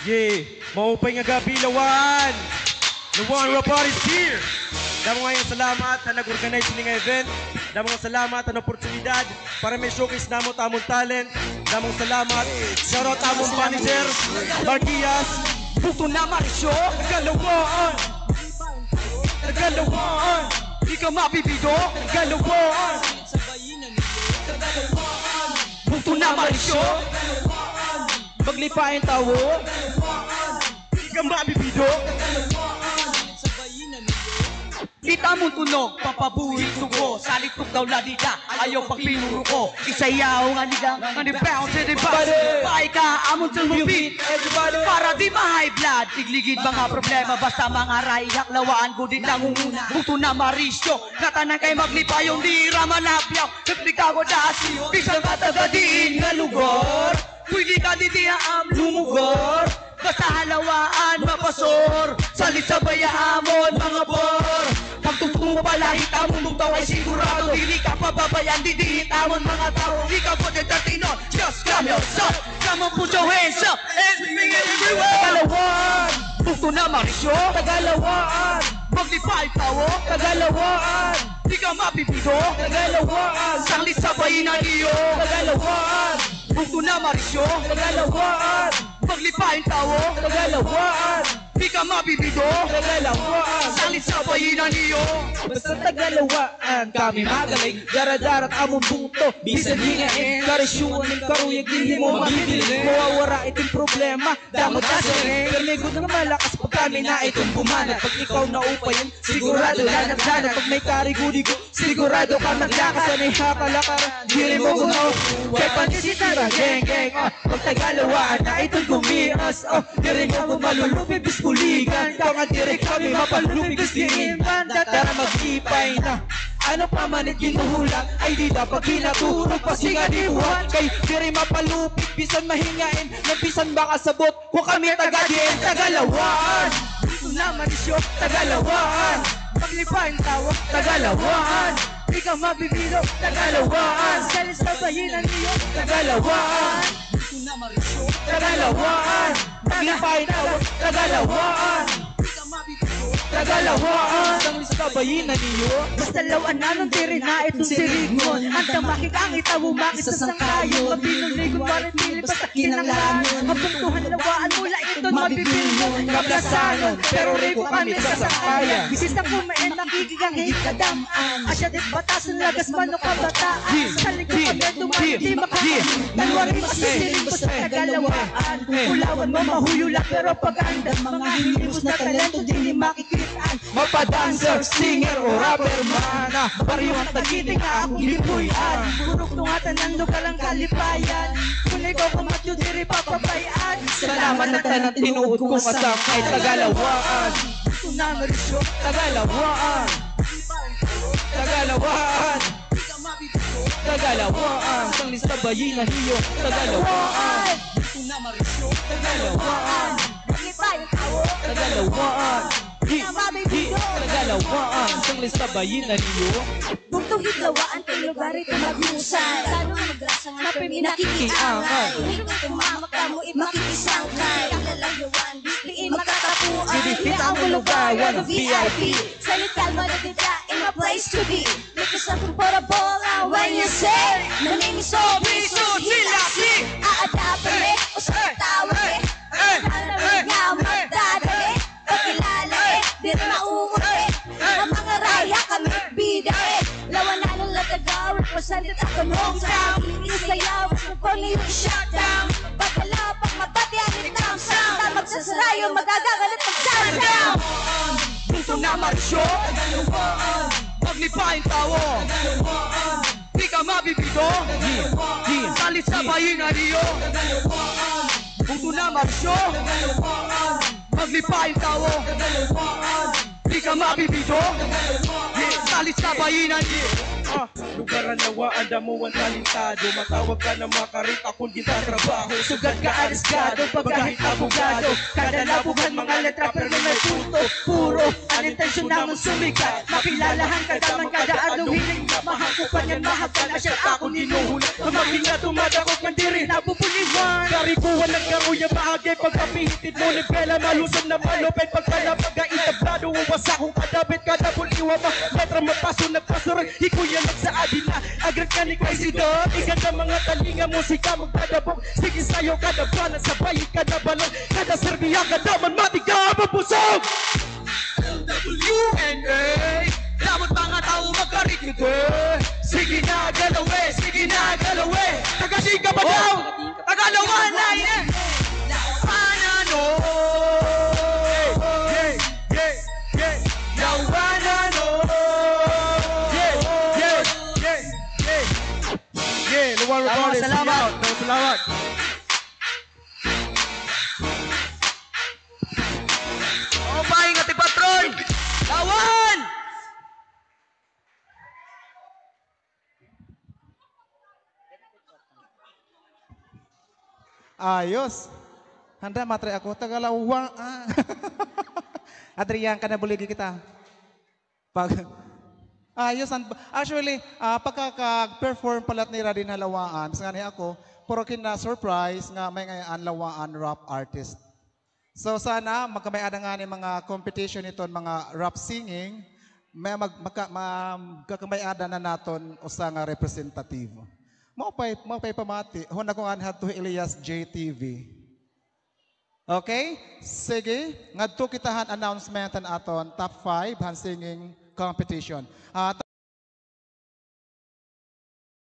Yeah, maupay nga gabi lawan. Lawan Rapar is here. Damo nga salamat na nag-organize ng event. Damo nga salamat na oportunidad para may showcase namo tamong talent. Damo salamat. Shoutout tamong manager, Marquias. Puto na marisyo, galawaan. Galawaan. Di ka mabibigo, galawaan. Puto na marisyo, maglipain tawo. Di ka mabibigo. Kita mong tunog, papabuhin ko. Salitok daw ladida, ayaw pag pinuro ko. Isayaw nga nila, nga ni bounce and bounce. Pahay ka, amon sa beat. Para di ma-high blood, tigligid mga problema. Basta mga raihak, lawaan ko din nangunguna. Buto na marisyo, katanan kay maglipayong di ramanapyaw. Nagplikago dasi, isang katagadiin nga lugar. Pwede ka di am lumugor. Basta halawaan, mapasor. Salit sa bayaamon, mga bor. Pagtugtong mo pala, hitamon mong tawa ay sigurado. Dili ka pababayan, di hitamon mga tao. Di ka po detertino, just come yourself. Come on, put your hands up, everything and everywhere. Tagalawaan, puto na marisyo. Tagalawaan, maglipay tawo. Tagalawaan, di ka mapipido. Tagalawaan, sanglit sa bayinan iyo. Tagalawaan, puto na marisyo. Tagalawaan, maglipain tawo. Tagalawaan, di ka mabibigo. Tagalawaan, salit sa bayinan niyo. Basta Tagalawaan, kami magaling. Daradarat among buto, bisan hingain. Karisyuan ng karuyag, hindi mo mabibili. Mawawara itong problema, damot ka sa rin. Karligod ng malakas pag kami na itong bumanat. Pag ikaw naupayin, sigurado lanap-lanap. Pag may karigudigo, sigurado ka maglakas. Sanay hakalakaran, di rin mo gumaw. Kay panisitara, geng-geng. Pag Tagalawaan na itong gumias, di rin mo malulupi, biskuligan. Kaya nga direk kami mapalulupi, biskuligan. Tara mag-ipay na. Ano pa man at ginuhulang ay di dapat ginatulog pasinga di buhat. Kay diri mapalupit, bisan mahingain, nabisan baka sabot kung kami taga-dien. Tagalawaan, ito naman isyo, Tagalawaan. Paglipain tawa, Tagalawaan. Di ka mabibilo, Tagalawaan. Salis sa bayinan niyo, Tagalawaan. Ito na marisyo. Tagalawaan. Paglipain tawa, Tagalawaan. Di ka mabibigo. Tagalawaan. Ang lista bayinan niyo. Basta lawan na nung tiri na itong sirigon. Ang tamakik ang itabumakit sa sangkayon. Mabinong ligon pa rin pili basta kinanglanon. Mapuntuhan lawaan mula ito mabibilyon. Kablasanon, pero riko kami sa sangkayan. Bisista kumain nakikigang hikadamaan. Asya dit batasan lagas manok kabataan. Sa likod pa neto di makaan. Dalawa rin masisiling basta Tagalawaan. Ulawan mo mahuyula pero paganda. Mga hinibos na talento di ni makikitaan. Mapadancer, singer o rapper man. Pariwang tagiting na akong hipuyan. Burok tungatan ng lugar ang kalipayan. Kung ikaw kumatyo diri papabayaan. Salamat na tanang tinuod kong asam ay Tagalawaan. Ito na marisyo. Tagalawaan. Tagalawaan. Di ka mabibigo. Tagalawaan. Sang lista bayinan niyo, Tagalawaan. Ito na marisyo. Tagalawaan. Maglipay ang tao. Tagalawaan. Tagalawaan. Sang lista bayinan niyo. Buktong hidlawaan kay lugar ito maghusay. Lalo magrasa nga pero Nakikiangan. Tumamak ka mo makikisangkay. Kalalayawan, bisliin magkatapuan. Sinipit ang bulugawan ng VIP. Salit kalma na kita in a place to be. Make yourself comfortable when you say my name is Sophie Sudilasi. Aadapin o sa tawag Hanawin nga magdadali. Pagkilala di rin maumuli. Ang mga raya kami bida Lawan na ng latagaw, represented ako nung town. Isayaw, kung yung shutdown. Pagkalapag matatianit ng sound. Magsasarayo, magagagalit mag-shutdown. Puto na marisyo. Tagalawaan, maglipain tawo. Tagalawaan, di ka mabibigo. Salit sa bayinan niyo. Tagalawaan, puto na marisyo. Tagalawaan, maglipain tawo. Tagalawaan, di ka mabibigo. Salit sa bayinan niyo. Lugaran nawa, anda mo ang talentado. Matawag ka na makarita kung di trabaho. Sugat ka ariskado, pagkahit abogado. Kada labuhan mga letra pero may punto. Puro, ang intensyon namang sumikat. Makilalahan ka daman kada anuhin. Mahangkupan yan, mahagkan na siya ako ninuhula. Pamabing na tumadakot man di rin napupuliwan. Karikuan ng karuya maagi pagkapihitin mo nibela malusog na malupit pagkalapagait tablado uwasa kung kadabit kadabol iwa ma metra mapaso nagpasurag ikuyalag sa adina agrat ka ni crazy dog iganda mga talinga musika magdadabog sige sayo kada balan sabay kada balon kada serbiya kada man matiga mabusog WNA Dapat mga tao magkarikito Sige na galawe, sige na galawe Tagadi ka ba daw? Tagalawa na yan Lawanano Lawanano Luwan Robotis, salamat. Salamat. O bahay nga ti patron Lawan! Ayos. Handa matre ako Tagalawa. Adrian ka na buligi kita. Ayos. Actually, pagkaka-perform palat ni Radin Halawaan, sa nga ako, pero kina-surprise nga may ngayaan lawaan rap artist. So sana magkamayada nga ni mga competition nito, mga rap singing, may magkakamayada na naton o sa nga representative. Maupay pamati. Huna ko nga to Elias JTV. Okay? Sige. Ngadto kitahan announcement aton top 5 hand singing competition.